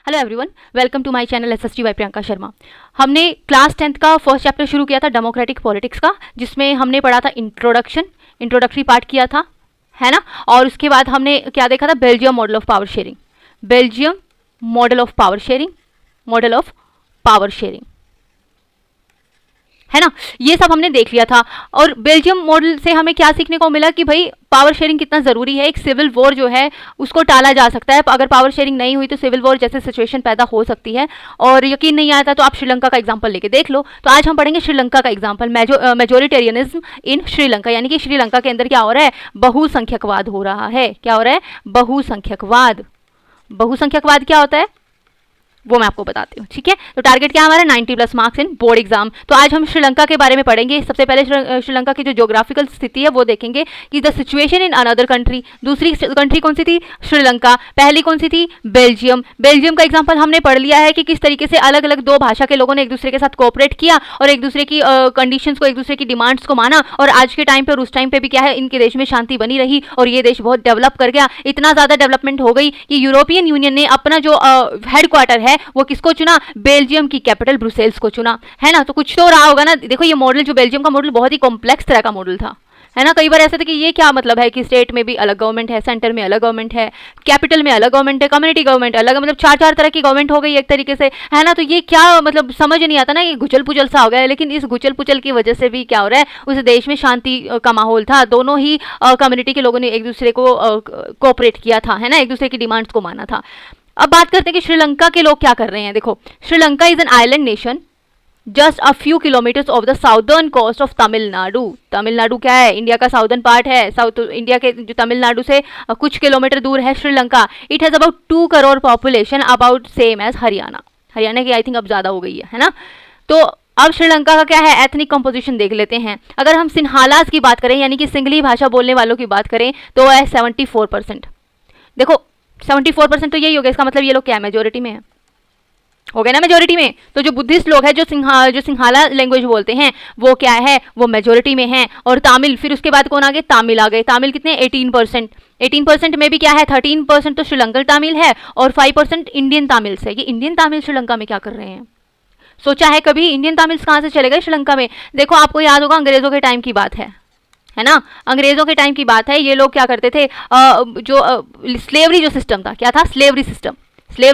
Hello everyone, welcome to my channel SST by Priyanka Sharma. हमने class 10th का first chapter शुरू किया था डेमोक्रेटिक पॉलिटिक्स का, जिसमें हमने पढ़ा था इंट्रोडक्टरी पार्ट किया था, है ना। और उसके बाद हमने क्या देखा था, Belgium model of power sharing, Belgium model of power sharing, model of power sharing, है ना। ये सब हमने देख लिया था। और बेल्जियम मॉडल से हमें क्या सीखने को मिला कि भाई पावर शेयरिंग कितना ज़रूरी है। एक सिविल वॉर जो है उसको टाला जा सकता है, अगर पावर शेयरिंग नहीं हुई तो सिविल वॉर जैसे सिचुएशन पैदा हो सकती है। और यकीन नहीं आता तो आप श्रीलंका का एग्जांपल लेके देख लो। तो आज हम पढ़ेंगे श्रीलंका का एग्जांपल, मेजोरिटेरियनिज्म इन श्रीलंका, यानी कि श्रीलंका के अंदर क्या हो रहा है, बहुसंख्यकवाद हो रहा है। क्या हो रहा है, बहुसंख्यकवाद। बहुसंख्यकवाद क्या होता है वो मैं आपको बताती हूँ, ठीक है। तो टारगेट क्या हमारा 90+ मार्क्स इन बोर्ड एग्जाम। तो आज हम श्रीलंका के बारे में पढ़ेंगे। सबसे पहले श्रीलंका की जो ज्योग्राफिकल स्थिति है वो देखेंगे कि the situation in another country. दूसरी कंट्री कौन सी थी, श्रीलंका। पहली कौन सी थी, बेल्जियम। बेल्जियम का एग्जाम्पल हमने पढ़ लिया है कि किस तरीके से अलग अलग दो भाषा के लोगों ने एक दूसरे के साथ कोऑपरेट किया और एक दूसरे की कंडीशंस को, एक दूसरे की डिमांड्स को माना। और आज के टाइम पे और उस टाइम पे भी क्या है, इनके देश में शांति बनी रही और ये देश बहुत डेवलप कर गया। इतना ज़्यादा डेवलपमेंट हो गई कि यूरोपियन यूनियन ने अपना जो हेडक्वार्टर है वो किसको चुना, बेल्जियम की कैपिटल ब्रुसेल्स को चुना, है ना। तो कुछ तो रहा होगा ना। देखो ये मॉडल, जो बेल्जियम का मॉडल बहुत ही कॉम्प्लेक्स तरह का मॉडल था, है ना। कई बार ऐसा था कि ये क्या मतलब है कि स्टेट में भी अलग गवर्नमेंट है, सेंटर में अलग गवर्नमेंट है, कैपिटल में अलग गवर्नमेंट है, कम्युनिटी गवर्नमेंट अलग, मतलब चार तरह की गवर्नमेंट हो गई एक तरीके से, है ना। तो ये क्या मतलब समझ नहीं आता ना, ये गुचल पुचल सा हो गया है। लेकिन इस गुचल पुचल की वजह से भी क्या हो रहा है, उस देश में शांति का माहौल था। दोनों ही कम्युनिटी के लोगों ने एक दूसरे को कोऑपरेट किया था, है ना, एक दूसरे की डिमांड्स को माना था। अब बात करते हैं कि श्रीलंका के लोग क्या कर रहे हैं। देखो, Sri Lanka is an island nation just a few kilometres off the southern coast of Tamil Nadu. Tamil Nadu क्या है, इंडिया का साउदर्न पार्ट है। साउथ इंडिया के जो तमिलनाडु से कुछ किलोमीटर दूर है Sri Lanka. It has about 2 crore population, about same as Haryana. Haryana की आई थिंक अब ज़्यादा हो गई है ना। तो अब श्रीलंका का क्या है, एथनिक कंपोजिशन देख लेते हैं। अगर हम सिन्हालास की बात करें, यानी कि सिंगली भाषा बोलने वालों की बात करें, तो है 74%। देखो 74% तो यही हो गया, इसका मतलब ये लोग क्या है, मेजोरिटी में है, हो गए ना मेजोरिटी में। तो जो बुद्धिस्ट लोग हैं, जो सिंहाला लैंग्वेज बोलते हैं, वो क्या है, वो मेजोरिटी में है। और तमिल, फिर उसके बाद कौन आ गए, तमिल आ गए। तमिल कितने, 18%। 18% में भी क्या है, 13% तो श्रीलंकन तमिल है और 5% इंडियन तमिल्स है। ये इंडियन तमिल श्रीलंका में क्या कर रहे हैं, सोचा है कभी इंडियन तमिल्स कहाँ से चले गए श्रीलंका में। देखो आपको याद होगा, अंग्रेजों के टाइम की बात है ना। अंग्रेजों के टाइम की बात है। ये लोग क्या करते थे, जो स्लेवरी जो सिस्टम था, क्या था, स्लेवरी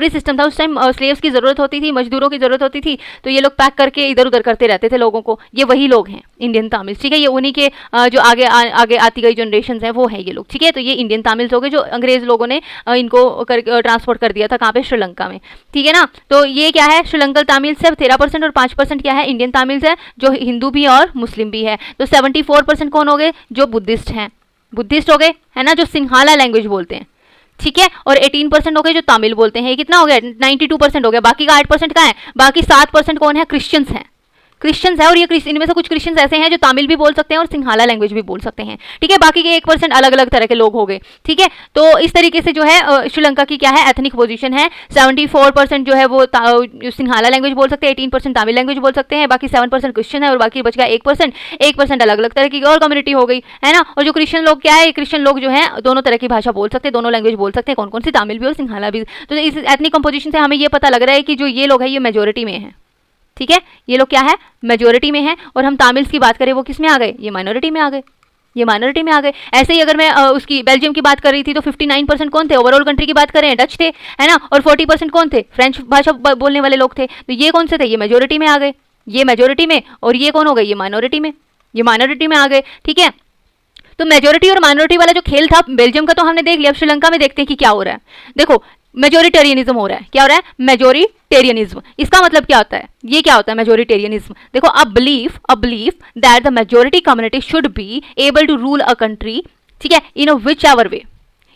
सिस्टम था। उस टाइम स्लेव्स की ज़रूरत होती थी, मजदूरों की ज़रूरत होती थी। तो ये लोग पैक करके इधर उधर करते रहते थे लोगों को। ये वही लोग हैं इंडियन तमिल्स, ठीक है। ये उन्हीं के जो आगे आती गई जनरेशन है वो है ये लोग, ठीक है। तो ये इंडियन तमिल्स हो गए, जो अंग्रेज लोगों ने इनको ट्रांसपोर्ट कर दिया था कहाँ पे, श्रीलंका में, ठीक है ना। तो ये क्या है, श्रीलंकन तमिल्स है 13% और 5% क्या है, इंडियन तमिल्स है, जो हिंदू भी और मुस्लिम भी है। तो 74% कौन हो गए, जो बुद्धिस्ट हैं, बुद्धिस्ट हो गए, है ना, जो सिंहाला लैंग्वेज बोलते हैं, ठीक है। और 18% हो गए जो तमिल बोलते हैं। ये कितना हो गया, 92% हो गया। बाकी का 8% कहाँ है, बाकी 7% कौन है, क्रिश्चियंस हैं, और ये इनमें से कुछ क्रिश्चियंस ऐसे हैं जो तमिल भी बोल सकते हैं और सिंहाला लैंग्वेज भी बोल सकते हैं, ठीक है। बाकी के 1% अलग अलग तरह के लोग हो गए, ठीक है। तो इस तरीके से जो है श्रीलंका की क्या है, एथनिक पोजीशन है। 74% जो है वो सिंहाला लैंग्वेज बोल सकते हैं, 18% तमिल लैंग्वेज बोल सकते हैं, बाकी 7% क्रिश्चियन है और बाकी बच गया 1% अलग अलग तरह की और कम्युनिटी हो गई, है ना। और जो क्रिश्चियन लोग क्या है, क्रिश्चियन लोग जो है दोनों तरह की भाषा बोल सकते हैं, दोनों लैंग्वेज बोल सकते हैं, कौन कौन सी, तमिल भी और सिंहाला भी। तो इस एथनिक कंपोजिशन से हमें ये पता लग रहा है कि जो ये लोग हैं ये मेजोरिटी में है, ठीक है। ये लोग क्या है, मेजोरिटी में है। और हम तमिल्स की बात करें, वो किस में आ गए, ये माइनॉरिटी में आ गए, ये माइनॉरिटी में आ गए। ऐसे ही अगर मैं उसकी बेल्जियम की बात कर रही थी तो 59% कौन थे, ओवरऑल कंट्री की बात करें, डच थे, है ना। और 40% कौन थे, फ्रेंच भाषा बोलने वाले लोग थे। तो ये कौन से थे, ये मेजोरिटी में आ गए, ये मेजोरिटी में। और ये कौन हो गए, ये माइनॉरिटी में, ये माइनॉरिटी में आ गए, ठीक है। तो मेजोरिटी और माइनॉरिटी वाला जो खेल था बेल्जियम का तो हमने देख लिया। अब श्रीलंका में देखते हैं कि क्या हो रहा है। देखो मेजोरिटेरियनिज्म हो रहा है, क्या हो रहा है, मेजोरिटेरियनिज्म। इसका मतलब क्या होता है, ये क्या होता है मेजोरिटेरियनिज्म। देखो, a belief that the majority community should be able to rule a country, ठीक है, in a whichever way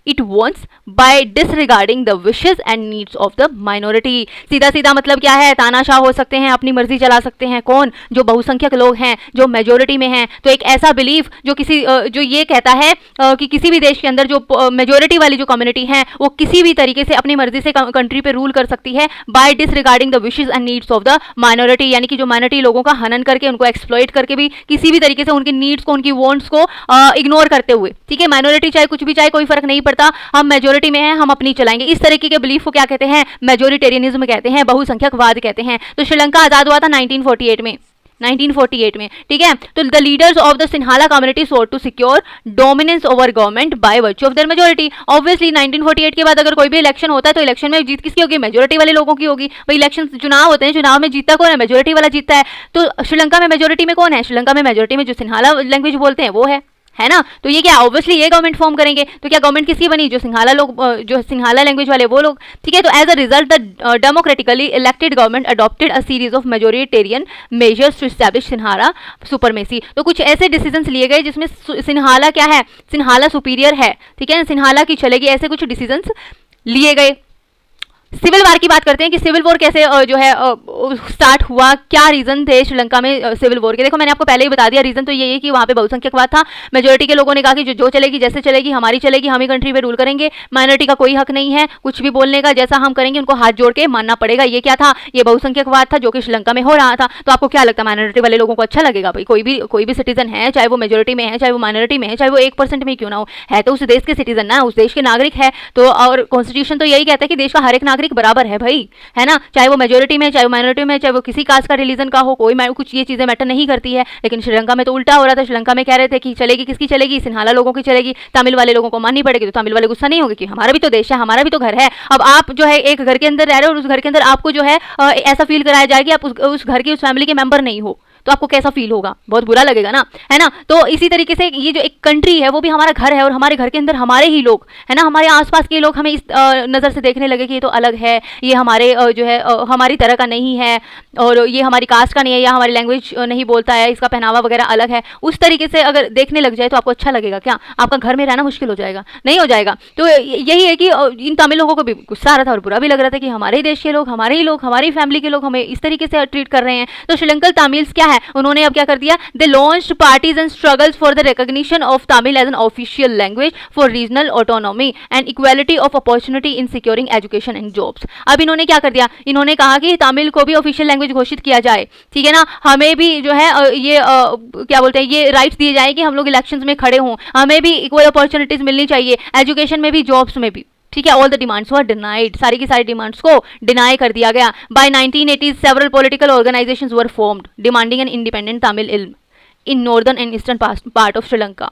it wants by disregarding the wishes and needs of the minority. सीधा सीधा मतलब क्या है, तानाशाह हो सकते हैं, अपनी मर्जी चला सकते हैं, कौन, जो बहुसंख्यक लोग हैं, जो मेजोरिटी में हैं। तो एक ऐसा बिलीफ जो ये कहता है कि किसी भी देश के अंदर जो मेजोरिटी वाली जो कम्युनिटी है वो किसी भी तरीके से अपनी मर्जी से कंट्री पे रूल कर सकती है by disregarding the wishes and needs of the minority, यानी कि जो माइनॉरिटी लोगों का हनन करके, उनको एक्सप्लॉइट करके भी किसी भी तरीके से उनकी नीड्स को, उनकी वॉन्ट्स को इग्नोर करते हुए, ठीक है। माइनॉरिटी चाहे कुछ भी चाहे, कोई फर्क नहीं पड़ता पड़ता, हम मेजोरिटी में हैं, हम अपनी चलाएंगे। इस तरीके के बिलीफ को क्या कहते हैं? मेजोरिटेरियनिज्म कहते हैं, बहुसंख्यकवाद कहते हैं। तो श्रीलंका आजाद हुआ था 1948 में, 1948 में, ठीक है। तो the leaders of the Sinhala community sought to secure dominance over government by virtue of their majority. Obviously 1948 के बाद अगर कोई भी इलेक्शन होता है तो इलेक्शन में जीत किसकी होगी? मेजोरिटी वाले लोगों की होगी। भाई इलेक्शन चुनाव होते हैं, चुनाव में जीतता कौन है? मेजोरिटी वाला जीतता है। तो श्रीलंका में मेजोरिटी में कौन है? श्रीलंका में मेजोरिटी में जो सिन्हाला लैंग्वेज बोलते हैं वो है ना। तो ये क्या, ऑब्वियसली ये गवर्नमेंट फॉर्म करेंगे। तो क्या गवर्नमेंट किसकी बनी? जो सिन्हाला लोग, जो सिन्हाला लैंग्वेज वाले वो लोग, ठीक है। तो as a result the democratically elected government adopted a series of majoritarian measures to establish Sinhala supremacy. तो कुछ ऐसे डिसीजंस लिए गए जिसमें सिन्हाला क्या है? सिन्हाला सुपीरियर है, ठीक है, सिन्हाला की चलेगी, ऐसे कुछ डिसीजंस लिए गए। सिविल वॉर की बात करते हैं कि सिविल वॉर कैसे जो है स्टार्ट हुआ, क्या रीजन थे श्रीलंका में सिविल वॉर के। देखो मैंने आपको पहले ही बता दिया, रीजन तो ये है कि वहाँ पे बहुसंख्यकवाद था। मेजोरिटी के लोगों ने कहा कि जो चलेगी, जैसे चलेगी हमारी चलेगी, हम ही कंट्री पे रूल करेंगे, माइनॉरिटी का कोई हक नहीं है कुछ भी बोलने का, जैसा हम करेंगे उनको हाथ जोड़ के मानना पड़ेगा। ये क्या था? ये बहुसंख्यकवाद था जो कि श्रीलंका में हो रहा था। तो आपको क्या लगता है, माइनॉरिटी वाले लोगों को अच्छा लगेगा? भाई कोई भी सिटीजन है, चाहे वो मेजोरिटी में है, चाहे वो माइनॉरिटी में है, चाहे वो 1% में क्यों ना हो, है तो उस देश के सिटीजन ना, उस देश के नागरिक है। तो और कॉन्स्टिट्यूशन तो यही कहता है कि देश का हर एक नागरिक बराबर है भाई, है ना, चाहे वो मेजोरिटी में, चाहे वो माइनॉरिटी में, चाहे वो किसी कास्ट का, रिलीजन का हो, कोई कुछ ये चीजें मैटर नहीं करती है। लेकिन श्रीलंका में तो उल्टा हो रहा था। श्रीलंका में कह रहे थे कि चलेगी, किसकी चलेगी? सिन्हाला लोगों की चलेगी, तमिल वाले लोगों को माननी पड़ेगी। तो तमिल वाले गुस्सा नहीं होंगे कि हमारा भी तो देश है, हमारा भी तो घर है। अब आप जो है एक घर के अंदर रह रहे हो और उस घर के अंदर आपको जो है ऐसा फील कराया जाए कि आप उस घर की, उस फैमिली के मेंबर नहीं हो, तो आपको कैसा फील होगा? बहुत बुरा लगेगा ना, है ना। तो इसी तरीके से ये जो एक कंट्री है वो भी हमारा घर है और हमारे घर के अंदर हमारे ही लोग, है ना, हमारे आसपास के लोग हमें इस नज़र से देखने लगे कि ये तो अलग है, ये हमारे जो है हमारी तरह का नहीं है, और ये हमारी कास्ट का नहीं है, या हमारी लैंग्वेज नहीं बोलता है, इसका पहनावा वगैरह अलग है, उस तरीके से अगर देखने लग जाए तो आपको अच्छा लगेगा क्या? आपका घर में रहना मुश्किल हो जाएगा? नहीं हो जाएगा। तो यही है कि इन तमिल लोगों को भी गुस्सा आ रहा था और बुरा भी लग रहा था कि हमारे ही देश के लोग, हमारे ही लोग, हमारी फैमिली के लोग हमें इस तरीके से ट्रीट कर रहे हैं। तो श्रीलंकन तमिल्स क्या है, उन्होंने अब क्या कर दिया? They launched parties and struggles for the recognition of Tamil as an official language for regional autonomy and equality of opportunity in securing education and jobs. अब इन्होंने क्या कर दिया? इन्होंने कहा कि तमिल को भी ऑफिशियल लैंग्वेज घोषित किया जाए, ठीक है ना, हमें भी जो है ये क्या बोलते हैं, ये राइट्स दिए जाए कि हम लोग इलेक्शंस में खड़े हों, हमें भी इक्वल अपॉर्चुनिटीज मिलनी चाहिए, एजुकेशन में भी, जॉब्स में भी, ठीक है। All the demands were denied, सारी की सारी डिमांड्स को डिनाई कर दिया गया। By 1980 several political organisations were formed demanding an independent Tamil Eelam in northern and eastern part of Sri Lanka.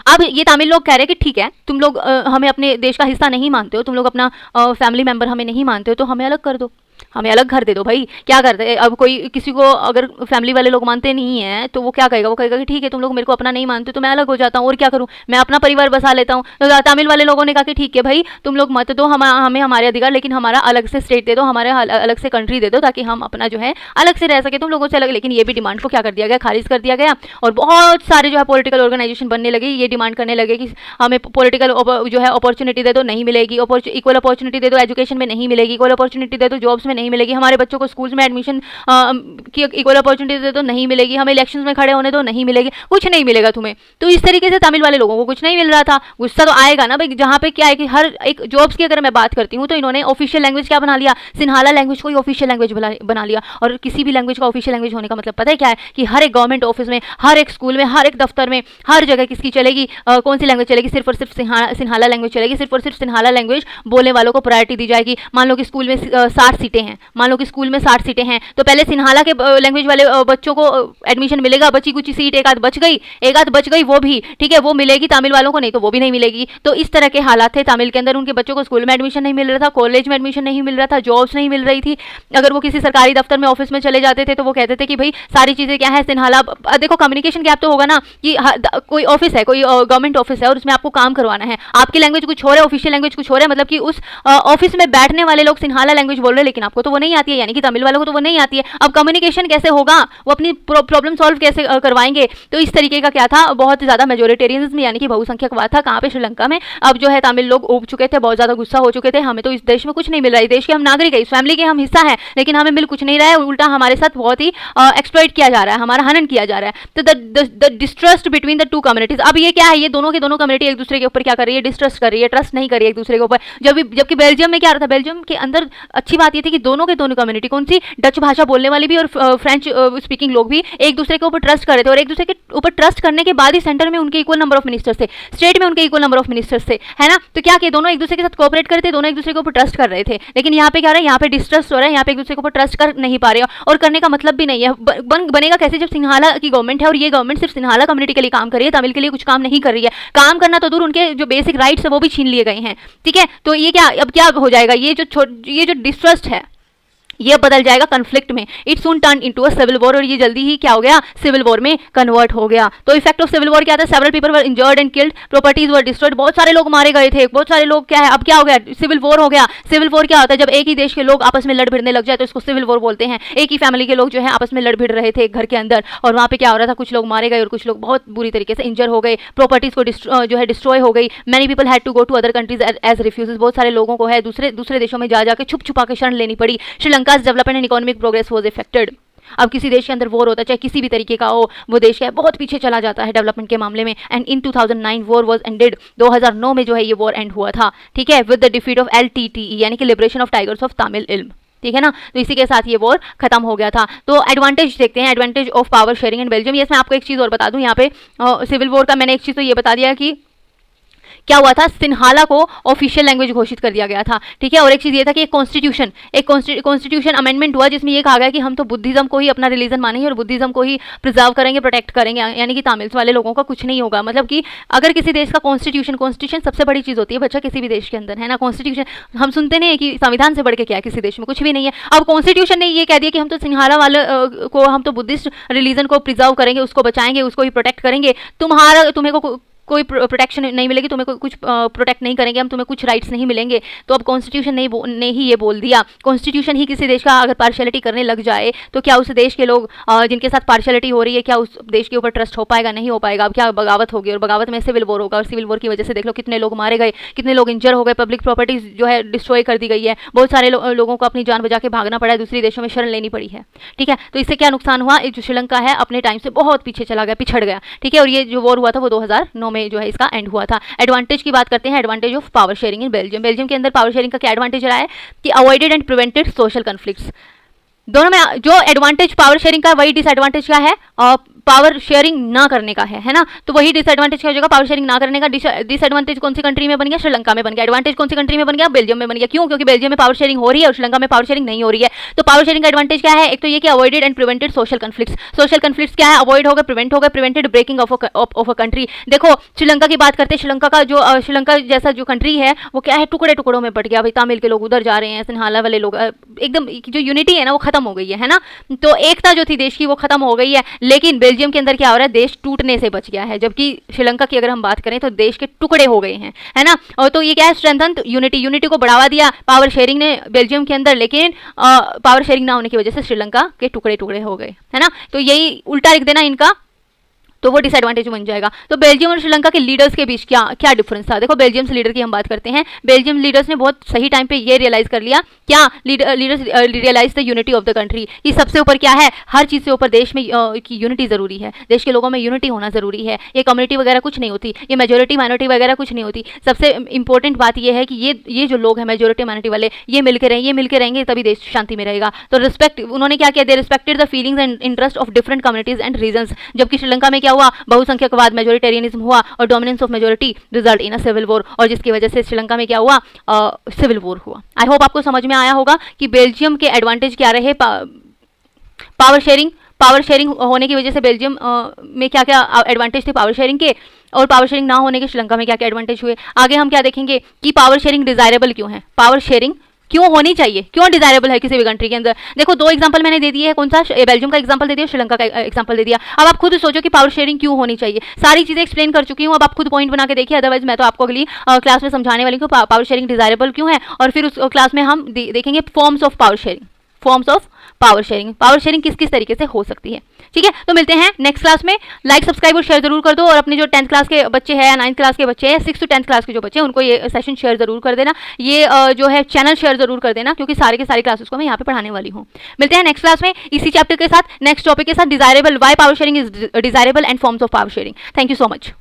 अब ये तमिल लोग कह रहे हैं कि ठीक है, तुम लोग हमें अपने देश का हिस्सा नहीं मानते हो, तुम लोग अपना फैमिली मेंबर हमें नहीं मानते हो, तो हमें अलग कर दो, हमें अलग घर दे दो। भाई क्या करते हैं, अब कोई किसी को अगर फैमिली वाले लोग मानते नहीं हैं तो वो क्या कहेगा? वो कहेगा कि ठीक है, तुम लोग मेरे को अपना नहीं मानते तो मैं अलग हो जाता हूँ, और क्या करूँ, मैं अपना परिवार बसा लेता हूँ। तो तमिल वाले लोगों ने कहा कि ठीक है भाई, तुम लोग मत दो हमें हमारे अधिकार, लेकिन हमारा अलग से स्टेट दे दो, हमारे अलग से कंट्री दे दो, ताकि हम अपना जो है अलग से रह सके तुम लोगों से अलग। लेकिन ये भी डिमांड को क्या कर दिया गया? खारिज कर दिया गया। और बहुत सारे जो है पॉलिटिकल ऑर्गेनाइजेशन बनने लगे, ये डिमांड करने लगे कि हमें पॉलिटिकल जो है अपॉर्चुनिटी दे दो, नहीं मिलेगी, इक्वल अपॉर्चुनिटी दे दो, एजुकेशन में नहीं मिलेगी, इक्वल अपॉर्चुनिटी दे दो, जॉब्स में नहीं मिलेगी, हमारे बच्चों को स्कूल्स में एडमिशन की इक्वल अपॉर्चुनिटी दे तो नहीं मिलेगी, हमें इलेक्शंस में खड़े होने दो, नहीं मिलेगी, कुछ नहीं मिलेगा तुम्हें। तो इस तरीके से तमिल वाले लोगों को कुछ नहीं मिल रहा था। गुस्सा तो आएगा ना भाई, जहाँ पे क्या है कि हर एक जॉब्स की अगर मैं बात करती हूँ तो इन्होंने ऑफिशियल लैंग्वेज क्या बना लिया? सिन्हाला लैंग्वेज को ही ऑफिशियल लैंग्वेज बना लिया। और किसी भी लैंग्वेज का ऑफिशियल लैंग्वेज होने का मतलब पता है क्या है? कि हर एक गवर्नमेंट ऑफिस में, हर एक स्कूल में, हर एक दफ्तर में, हर जगह किसकी चलेगी, कौन सी लैंग्वेज चलेगी? सिर्फ और सिर्फ सिन्हाला लैंग्वेज चलेगी, सिर्फ और सिर्फ सिन्हाला लैंग्वेज बोलने वालों को प्रायोरिटी दी जाएगी। मान लो कि स्कूल में 60 सीटें हैं, मान लो कि स्कूल में 60 सीटें हैं, तो पहले सिन्हाला के लैंग्वेज वाले बच्चों को एडमिशन मिलेगा, बची कुछ सीट एक आध बच गई वो भी, ठीक है, वो मिलेगी, तमिल वालों को नहीं तो वो भी नहीं मिलेगी। तो इस तरह के हालात थे तमिल के अंदर। उनके बच्चों को स्कूल में एडमिशन नहीं मिल रहा था, कॉलेज में एडमिशन नहीं मिल रहा था, जॉब्स नहीं मिल रही थी। अगर वो किसी सरकारी दफ्तर में, ऑफिस में चले जाते थे तो वो कहते थे कि भाई सारी चीज़ें क्या है, सिन्हाला। देखो कम्युनिकेशन गैप तो होगा ना, कि कोई ऑफिस है, कोई गवर्नमेंट ऑफिस है और उसमें आपको काम करवाना है, आपकी लैंग्वेज कुछ और है, ऑफिशियल लैंग्वेज कुछ और है, मतलब कि उस ऑफिस में बैठने वाले लोग सिन्हाला लैंग्वेज बोल रहे हैं, लेकिन आपको तो वो नहीं आती है, यानी कि तमिल वालों को तो वो नहीं आती है। अब कम्युनिकेशन कैसे होगा, वो अपनी प्रॉब्लम सॉल्व कैसे करवाएंगे? तो इस तरीके का क्या था, बहुत ज़्यादा मेजोरिटेरियनिज्म यानी कि बहुसंख्यकवाद था। कहाँ पे? श्रीलंका में। अब जो है तमिल लोग ऊब चुके थे, बहुत ज़्यादा गुस्सा हो चुके थे, हमें तो इस देश में कुछ नहीं मिल रहा है, देश के हम नागरिक है, इस फैमिली के हम हिस्सा है, लेकिन हमें मिल कुछ नहीं रहा है, उल्टा हमारे साथ बहुत ही एक्सप्लॉइट किया जा रहा है, हमारा हनन किया जा रहा है। तो the distrust between the two communities. अब ये क्या है, ये दोनों की दोनों कम्युनिटी एक दूसरे के ऊपर क्या कर रही है? डिस्ट्रस्ट कर रही है, ट्रस्ट नहीं कर रही है एक दूसरे के ऊपर। जबकि बेल्जियम में क्या रहा था? बेल्जियम के अंदर अच्छी बात ये थी कि दोनों के दोनों कम्युनिटी, कौन सी, डच भाषा बोलने वाली भी और फ्रेंच स्पीकिंग लोग भी एक दूसरे के ऊपर ट्रस्ट कर रहे थे, और एक दूसरे के ऊपर ट्रस्ट करने के बाद ही सेंटर में उनके इक्वल नंबर ऑफ मिनिस्टर्स थे, स्टेट में उनके इक्वल नंबर ऑफ मिनिस्टर्स थे, है ना। तो क्या किया, दोनों एक दूसरे के साथ कोऑपरेट करते, दोनों एक दूसरे के ऊपर ट्रस्ट कर रहे थे। लेकिन यहाँ पे क्या हो रहा है, यहाँ पे डिस्ट्रस्ट हो रहा है, यहाँ पे एक दूसरे के ऊपर ट्रस्ट कर नहीं पा रहे, और करने का मतलब भी नहीं है। बनेगा कैसे जब सिन्हाला की गवर्नमेंट है और ये गवर्नमेंट सिर्फ सिन्हाला कम्युनिटी के लिए काम कर रही है, तमिल के लिए कुछ काम नहीं कर रही है। काम करना तो दूर, उनके जो बेसिक राइट्स है वो भी छीन लिए गए हैं, ठीक है। तो ये क्या, अब क्या हो जाएगा, ये जो डिस्ट्रस्ट है ये बदल जाएगा कन्फ्लिक्ट में। It soon turn into a civil war, और ये जल्दी ही क्या हो गया, सिविल वॉर में कन्वर्ट हो गया। तो इफेक्ट ऑफ सिविल वॉर क्या था, several people were injured and killed, properties were destroyed, बहुत सारे लोग मारे गए थे, बहुत सारे लोग क्या है, अब क्या हो गया, सिविल वॉर हो गया। सिविल वॉर क्या होता है, जब एक ही देश के लोग आपस में लड़ भिड़ने लग जाए तो इसको सिविल वॉर बोलते हैं। एक ही फैमिली के लोग जो है आपस में लड़ भिड़ रहे थे घर के अंदर, और वहाँ पे क्या हो रहा था, कुछ लोग मारे गए और कुछ लोग बहुत बुरी तरीके से इंजर हो गए, प्रॉपर्टीज को जो है डिस्ट्रॉय हो गई। Many people had to go to other countries as refugees, बहुत सारे लोगों को है दूसरे देशों में जा जाकर छुप छुपा के शरण लेनी पड़ी। Sri Lanka development and economic progress was affected. अब किसी देश के अंदर वॉर होता है, चाहे किसी भी तरीके का हो, वो देश क्या है, बहुत पीछे चला जाता है डेवलपमेंट के मामले में। And in 2009 war was ended, 2009 में जो है ये वॉर एंड हुआ था, ठीक है, with the defeat of LTTE यानी कि liberation of tigers of Tamil इल्म, ठीक है ना। तो इसी के साथ ये वॉर खत्म हो गया था। तो एडवांटेज देखते हैं, advantage of power sharing in Belgium. ये मैं आपको एक चीज़ और बता दूं, यहाँ पे सिविल वॉर का मैंने एक चीज़ तो ये बता दिया कि क्या हुआ था, सिन्हाला को ऑफिशियल लैंग्वेज घोषित कर दिया गया था, ठीक है। और एक चीज़ ये था कि एक कॉन्स्टिट्यूशन अमेंडमेंट हुआ जिसमें ये कहा गया कि हम तो बुद्धिज्म को ही अपना रिलीजन मानेंगे और बुद्धिज्म को ही प्रिजर्व करेंगे, प्रोटेक्ट करेंगे, यानी कि तमिल्स वाले लोगों का कुछ नहीं होगा। मतलब कि अगर किसी देश का कॉन्स्टिट्यूशन सबसे बड़ी चीज़ होती है बच्चा किसी भी देश के अंदर, है ना। कॉन्स्टिट्यूशन हम सुनते नहीं है कि संविधान से बढ़ के क्या है, किसी देश में कुछ भी नहीं है। अब कॉन्स्टिट्यूशन ने ये कह दिया कि हम तो सिन्हाला वाले को, हम तो बुद्धिस्ट रिलीजन को प्रिजर्व करेंगे, उसको बचाएंगे, उसको ही प्रोटेक्ट करेंगे, तुम्हें को कोई प्रोटेक्शन नहीं मिलेगी, तुम्हें कुछ प्रोटेक्ट नहीं करेंगे, हम तुम्हें कुछ राइट्स नहीं मिलेंगे। तो अब कॉन्स्टिट्यूशन ने ही ये बोल दिया। कॉन्स्टिट्यूशन ही किसी देश का अगर पार्शियलिटी करने लग जाए तो क्या उस देश के लोग जिनके साथ पार्शियलिटी हो रही है, क्या उस देश के ऊपर ट्रस्ट हो पाएगा, नहीं हो पाएगा। अब क्या बगावत होगी, और बगावत में सिविल वॉर होगा, और सिविल वॉर की वजह से देख लो कितने लोग मारे गए, कितने लोग इंजर हो गए, पब्लिक प्रॉपर्टीज जो है डिस्ट्रॉय कर दी गई है, बहुत सारे लोगों को अपनी जान बचा के भागना पड़ा है, दूसरे देशों में शरण लेनी पड़ी है, ठीक है। तो इससे क्या नुकसान हुआ, जो श्रीलंका है अपने टाइम से बहुत पीछे चला गया, पिछड़ गया, ठीक है। और ये जो वॉर हुआ था वो 2009 में जो है इसका एंड हुआ था। एडवांटेज की बात करते हैं, advantage of power sharing in Belgium. Belgium के अंदर पावर शेयरिंग का क्या एडवांटेज रहा है कि avoided and prevented social conflicts. दोनों में जो एडवांटेज पावर शेयरिंग का, वही डिसएडवांटेज क्या है, पावर शेयरिंग ना करने का है ना। तो वही डिसएडवांटेज क्या हो जाएगा, पावर शेयरिंग ना करने का। डिसएडवांटेज कौन सी कंट्री में बन गया, श्रीलंका में बन गया। एडवांटेज कौन सी कंट्री में बन गया, बेल्जियम में बन गया। क्यों, क्योंकि बेल्जियम में पावर शेयरिंग हो रही है और श्रीलंका में पावर शेयरिंग नहीं हो रही है। तो पावर शेयरिंग का एडवांटेज क्या है, एक तो ये कि avoided and prevented social conflicts. Social conflicts क्या है, अवॉइड हो गए, प्रिवेंट हो गए, prevented breaking of a country. देखो श्रीलंका की बात करते हैं, श्रीलंका का जो श्रीलंका जैसा जो कंट्री है वो क्या है, टुकड़े टुकड़ों में बट गया भाई। तमिल के लोग उधर जा रहे हैं, सिन्हाला वाले लोग, एकदम जो यूनिटी है ना वो खत्म हो गई है ना। तो एकता जो थी देश की वो खत्म हो गई है। लेकिन बेल्जियम के अंदर क्या हो रहा है, देश टूटने से बच गया है, जबकि श्रीलंका की अगर हम बात करें तो देश के टुकड़े हो गए हैं, है ना। और तो ये क्या है, स्ट्रेंथन यूनिटी को बढ़ावा दिया पावर शेयरिंग ने बेल्जियम के अंदर। लेकिन पावर शेयरिंग ना होने की वजह से श्रीलंका के टुकड़े टुकड़े हो गए, है ना। तो यही उल्टा लिख देना इनका, तो वो डिसएडवांटेज बन जाएगा। तो बेल्जियम और श्रीलंका के लीडर्स के बीच क्या क्या डिफरेंस था, देखो बेल्जियम से लीडर की हम बात करते हैं। बेल्जियम लीडर्स ने बहुत सही टाइम पे ये रियलाइज कर लिया, क्या leaders realise the unity of the country, कि सबसे ऊपर क्या है, हर चीज़ से ऊपर देश में की यूनिटी ज़रूरी है, देश के लोगों में यूनिटी होना ज़रूरी है। ये कम्युनिटी वगैरह कुछ नहीं होती, ये मेजोरिटी माइनॉरिटी वगैरह कुछ नहीं होती। सबसे इंपॉर्टेंट बात ये है कि ये जो लोग हैं मेजोरिटी माइनॉरिटी वाले, ये मिलकर रहेंगे तभी देश शांति में रहेगा। तो रिस्पेक्ट उन्होंने क्या किया, they respected the feelings and interest of different communities and regions. जबकि श्रीलंका में क्या हुआ, बहुसंख्यक बाद मेजोरिटेरियनिज्म हुआ और dominance of majority result in a civil war, और जिसकी वजह से श्रीलंका में क्या हुआ, सिविल वॉर हुआ। आई होप आपको समझ में आया होगा कि बेल्जियम के एडवांटेज क्या रहे, पावर शेयरिंग होने की वजह से बेल्जियम में क्या क्या एडवांटेज थे पावर शेयरिंग के, और पावर शेयरिंग ना होने के श्रीलंका में क्या क्या एडवांटेज हुए। आगे हम क्या देखेंगे कि पावर शेयरिंग डिजायरेबल क्यों है, पावर शेयरिंग क्यों होनी चाहिए, क्यों डिजायरेबल है किसी भी कंट्री के अंदर। देखो दो एग्जांपल मैंने दे दिए है, कौन सा, बेल्जियम का एग्जांपल दे दिया, श्रीलंका का एग्जांपल दे दिया। अब आप खुद सोचो कि पावर शेयरिंग क्यों होनी चाहिए। सारी चीजें एक्सप्लेन कर चुकी हूँ, अब आप खुद पॉइंट बना के देखिए, अदरवाइज मैं तो आपको अगली क्लास में समझाने वाली हूँ पावर शेयरिंग डिजायरेबल क्यों है। और फिर उस क्लास में हम देखेंगे forms of power sharing, power sharing किस किस तरीके से हो सकती है। ठीक है, तो मिलते हैं नेक्स्ट क्लास में। लाइक सब्सक्राइब और शेयर जरूर कर दो, और अपने जो 10th क्लास के बच्चे हैं, 9th क्लास के बच्चे हैं, 6 to 10th क्लास के जो बच्चे हैं उनको ये सेशन शेयर जरूर कर देना, ये जो है चैनल शेयर जरूर कर देना, क्योंकि सारे के सारी क्लासेस को मैं यहाँ पे पढ़ाने वाली हूँ। मिलते हैं नेक्स्ट क्लास में इसी चैप्टर के साथ, नेक्स्ट टॉपिक के साथ, desirable, why power sharing is desirable and forms of power sharing. Thank you so much.